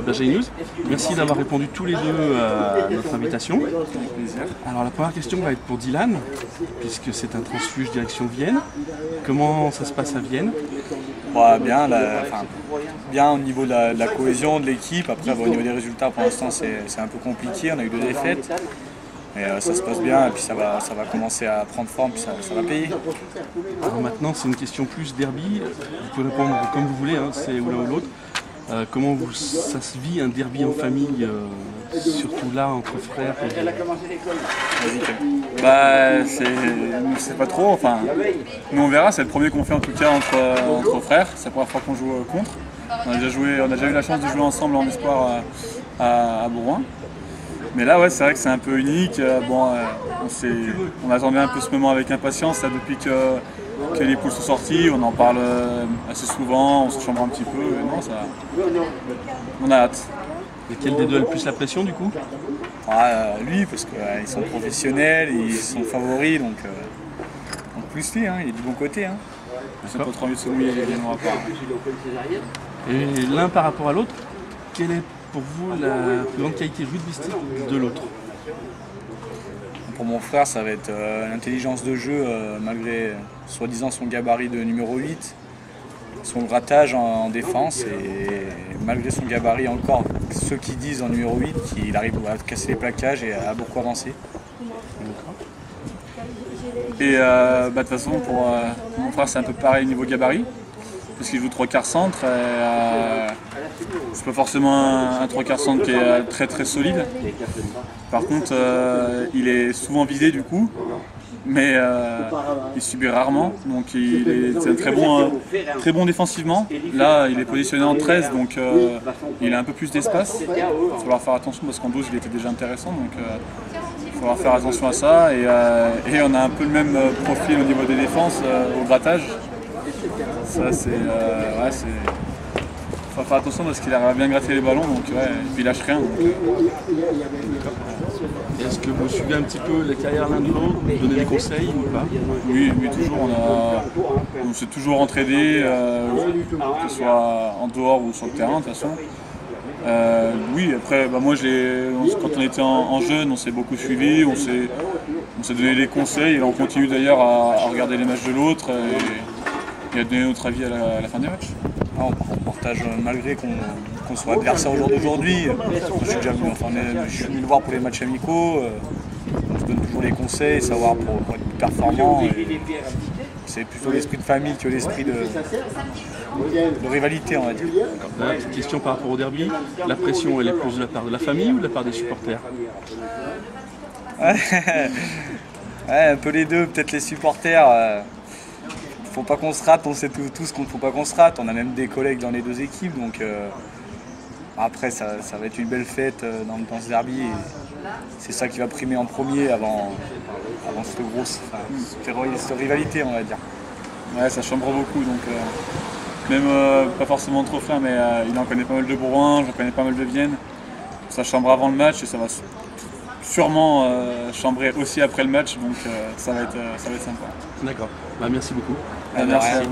Berger News. Merci d'avoir répondu tous les deux à notre invitation. Alors la première question va être pour Dylan, puisque c'est un transfuge direction Vienne. Comment ça se passe à Vienne? Bien, bien au niveau de la cohésion de l'équipe. Après, au niveau des résultats, pour l'instant, c'est un peu compliqué. On a eu 2 défaites. Mais ça se passe bien et puis ça va commencer à prendre forme, puis ça va payer. Alors maintenant, c'est une question plus derby. Vous pouvez répondre comme vous voulez, hein, c'est ou l'un ou l'autre. Comment ça se vit un derby en famille, surtout là entre frères C'est pas trop, enfin, nous on verra, c'est le premier qu'on fait en tout cas entre frères, c'est la première fois qu'on joue contre. On a déjà eu la chance de jouer ensemble en espoir à Bourgoin. Mais là, ouais, c'est vrai que c'est un peu unique. On attendait un peu ce moment avec impatience là, depuis que les poules sont sorties. On en parle assez souvent, on se chambre un petit peu. On a hâte. Lequel des deux a le plus la pression du coup? Lui, parce qu'ils sont professionnels, ils sont favoris, donc plus lui, hein, il est du bon côté. Hein. C'est pas trop mieux de se mouiller, les Viennois à part. Et l'un par rapport à l'autre, quelle est pour vous la plus grande qualité rugbyistique de l'autre? Pour mon frère, ça va être l'intelligence de jeu, malgré soi-disant son gabarit de numéro 8, son grattage en défense et malgré son gabarit encore, ceux qui disent en numéro 8 qu'il arrive à casser les plaquages et à beaucoup avancer. Et de toute façon, pour mon frère, c'est un peu pareil niveau gabarit, parce qu'il joue 3/4 centre. C'est pas forcément un 3/4 centre qui est très très solide. Par contre, il est souvent visé du coup, mais il subit rarement. Donc c'est très bon défensivement. Là, il est positionné en 13, donc il a un peu plus d'espace. Il va falloir faire attention parce qu'en 12, il était déjà intéressant. Donc il va falloir faire attention à ça. Et on a un peu le même profil au niveau des défenses, au grattage. Ça, faut faire attention parce qu'il arrive à bien gratter les ballons, donc et puis il lâche rien. Est-ce que vous suivez un petit peu les carrières l'un de l'autre, vous donnez des conseils ou pas? Oui, toujours. On s'est toujours entraidé, que ce soit en dehors ou sur le terrain de toute façon. Oui, après, moi, quand on était en jeune, on s'est beaucoup suivi, on s'est donné des conseils et on continue d'ailleurs à regarder les matchs de l'autre et à donner notre avis à la fin des matchs. On partage, malgré qu'on soit adversaire au jour d'aujourd'hui. Je suis venu le voir pour les matchs amicaux. On se donne toujours les conseils, savoir pour être plus performant. C'est plutôt l'esprit de famille que l'esprit de rivalité, on va dire. Petite question par rapport au derby. La pression, elle est plus de la part de la famille ou de la part des supporters? Un peu les deux, peut-être les supporters. Faut pas qu'on se rate, on sait tous qu'il ne faut pas qu'on se rate. On a même des collègues dans les deux équipes, donc après ça va être une belle fête dans ce derby. C'est ça qui va primer en premier avant cette rivalité, on va dire. Ouais, ça chambre beaucoup, donc même pas forcément entre frères, mais il en connaît pas mal de Bourgoin, j'en connais pas mal de Vienne. Ça chambre avant le match et ça va sûrement chambrer aussi après le match, donc ça va être sympa. D'accord, merci beaucoup. Merci.